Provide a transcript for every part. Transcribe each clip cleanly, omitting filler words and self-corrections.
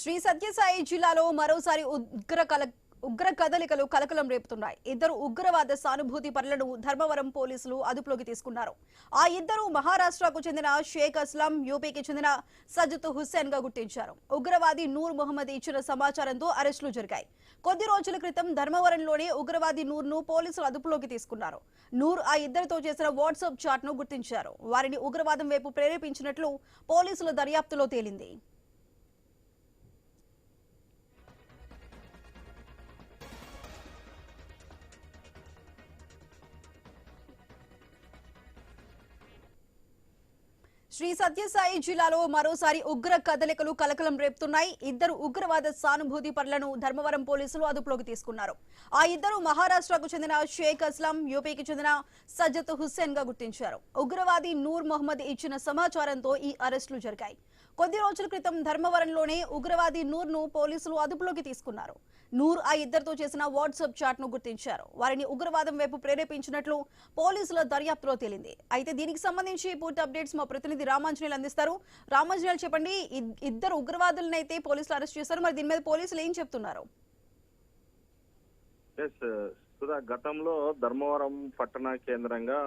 శ్రీ సత్యసాయి జిల్లాలో మరోసారి ఉగ్ర కదలికలు కలకలం రేపుతున్నాయి. ఇద్దరు ఉగ్రవాద సానుభూతి పరులను ధర్మవరం పోలీసులు అదుపులోకి తీసుకున్నారు. ఆ ఇద్దరు మహారాష్ట్రకు చెందిన షేక్ అస్లాం, యూపీకి చెందిన సజ్జత్ హుస్సేన్ గా గుర్తించారు. ఉగ్రవాది నూర్ మొహమ్మద్ ఇచ్చిన సమాచారంతో అరెస్టులు జరిగాయి. కొద్ది రోజుల క్రితం ధర్మవరంలోనే ఉగ్రవాది నూర్ ను పోలీసులు అదుపులోకి తీసుకున్నారు. నూర్ ఆ ఇద్దరితో చేసిన వాట్సాప్ చాట్ ను గుర్తించారు. వారిని ఉగ్రవాదం వైపు ప్రేరేపించినట్లు పోలీసుల దర్యాప్తులో తేలింది. శ్రీ సత్యసాయి జిల్లాలో మరోసారి ఉగ్ర కదలికలు కలకలం రేపుతున్నాయి. ఇద్దరు ఉగ్రవాద సానుభూతి పరులను ధర్మవరం పోలీసులు అదుపులోకి తీసుకున్నారు. ఆ ఇద్దరు మహారాష్ట్రకు చెందిన షేక్ అస్లాం, యూపీకి చెందిన సజ్జత్ హుస్సేన్ గా గుర్తించారు. ఉగ్రవాది నూర్ మొహమ్మద్ ఇచ్చిన సమాచారంతో ఈ అరెస్టులు జరిగాయి. కొద్ది రోజుల క్రితం ధర్మవరంలోనే ఉగ్రవాది నూర్ ను పోలీసులు అదుపులోకి తీసుకున్నారు. నూర్ ఆ ఇద్దరితో చేసిన వాట్సాప్ చాట్ ను గుర్తించారు. వారిని ఉగ్రవాదం వైపు ప్రేరేపించినట్లు పోలీసుల దర్యాప్తులో తేలింది. అయితే దీనికి సంబంధించి పూర్తి అప్డేట్స్ మా ప్రతినిధి రామాంజనేయులు అందిస్తారు. రామాంజనేయులు, చెప్పండి, ఇద్దరు ఉగ్రవాదులను అయితే పోలీసులు అరెస్ట్ చేశారు. మరి దీని మీద పోలీసులు ఏం చెప్తున్నారు? గతంలో ధర్మవరం పట్టణ కేంద్రంగా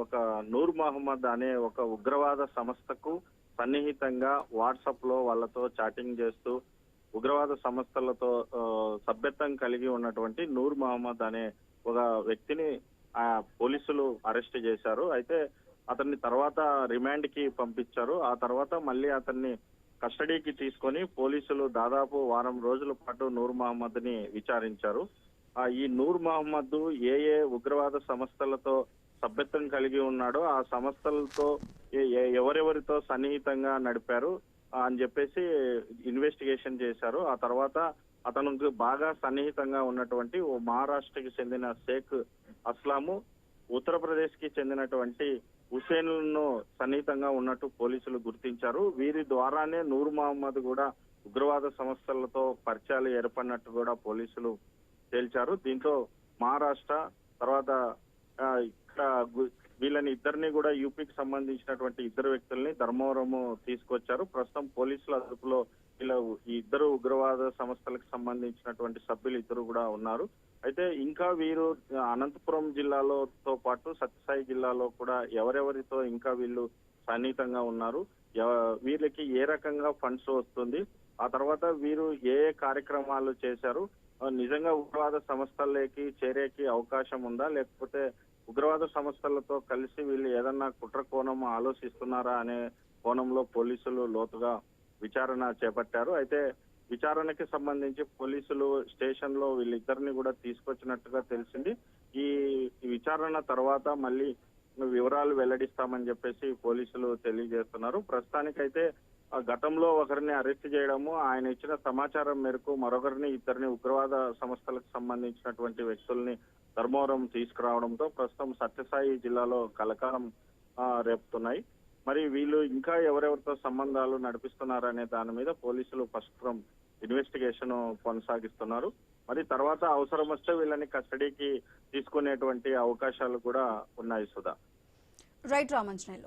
ఒక నూర్ మహమ్మద్ అనే ఒక ఉగ్రవాద సంస్థకు సన్నిహితంగా వాట్సాప్ లో వాళ్ళతో చాటింగ్ చేస్తూ ఉగ్రవాద సంస్థలతో సభ్యత్వం కలిగి ఉన్నటువంటి నూర్ మహమ్మద్ అనే ఒక వ్యక్తిని పోలీసులు అరెస్ట్ చేశారు. అయితే అతన్ని తర్వాత రిమాండ్ కి పంపించారు. ఆ తర్వాత మళ్ళీ అతన్ని కస్టడీకి తీసుకొని పోలీసులు దాదాపు వారం రోజుల పాటు నూర్ మహమ్మద్ ని విచారించారు. ఈ నూర్ మహమ్మద్ ఏ ఉగ్రవాద సంస్థలతో సభ్యత్వం కలిగి ఉన్నాడో ఆ సంస్థలతో ఎవరెవరితో సన్నిహితంగా నడిపారు అని చెప్పేసి ఇన్వెస్టిగేషన్ చేశారు. ఆ తర్వాత అతనికి బాగా సన్నిహితంగా ఉన్నటువంటి ఓ మహారాష్ట్రకి చెందిన షేక్ అస్లాము, ఉత్తరప్రదేశ్ కి చెందినటువంటి హుసేన్ ను సన్నిహితంగా ఉన్నట్టు పోలీసులు గుర్తించారు. వీరి ద్వారానే నూర్ మహమ్మద్ కూడా ఉగ్రవాద సంస్థలతో పరిచయాలు ఏర్పడినట్టు కూడా పోలీసులు తేల్చారు. దీంతో మహారాష్ట్ర తర్వాత ఇక్కడ వీళ్ళని ఇద్దరిని కూడా యూపీకి సంబంధించినటువంటి ఇద్దరు వ్యక్తుల్ని ధర్మవరము తీసుకొచ్చారు. ప్రస్తుతం పోలీసుల అదుపులో ఈ ఇద్దరు ఉగ్రవాద సంస్థలకు సంబంధించినటువంటి సభ్యులు ఇద్దరు కూడా ఉన్నారు. అయితే ఇంకా వీరు అనంతపురం జిల్లాలోతో పాటు సత్యసాయి జిల్లాలో కూడా ఎవరెవరితో ఇంకా వీళ్ళు సన్నిహితంగా ఉన్నారు, వీళ్ళకి ఏ రకంగా ఫండ్స్ వస్తుంది, ఆ తర్వాత వీరు ఏ కార్యక్రమాలు చేశారు, నిజంగా ఉగ్రవాద సంస్థలకి చేరేకి అవకాశం ఉందా, లేకపోతే ఉగ్రవాద సంస్థలతో కలిసి వీళ్ళు ఏదన్నా కుట్ర కోణం ఆలోచిస్తున్నారా అనే కోణంలో పోలీసులు లోతుగా విచారణ చేపట్టారు. అయితే విచారణకి సంబంధించి పోలీసులు స్టేషన్ లో వీళ్ళిద్దరిని కూడా తీసుకొచ్చినట్టుగా తెలిసింది. ఈ విచారణ తర్వాత మళ్ళీ వివరాలు వెల్లడిస్తామని చెప్పేసి పోలీసులు తెలియజేస్తున్నారు. ప్రస్తుతానికైతే గతంలో ఒకరిని అరెస్ట్ చేయడము, ఆయన ఇచ్చిన సమాచారం మేరకు మరొకరిని ఇద్దరిని ఉగ్రవాద సంస్థలకు సంబంధించినటువంటి వ్యక్తుల్ని ధర్మవరం తీసుకురావడంతో ప్రస్తుతం సత్యసాయి జిల్లాలో కలకాలం రేపుతున్నాయి. మరి వీళ్ళు ఇంకా ఎవరెవరితో సంబంధాలు నడిపిస్తున్నారనే దాని మీద పోలీసులు ప్రస్తుతం ఇన్వెస్టిగేషన్ కొనసాగిస్తున్నారు. మరి తర్వాత అవసరం వస్తే వీళ్ళని కస్టడీకి తీసుకునేటువంటి అవకాశాలు కూడా ఉన్నాయి. సుధా. రైట్ రామాంజనేయులు.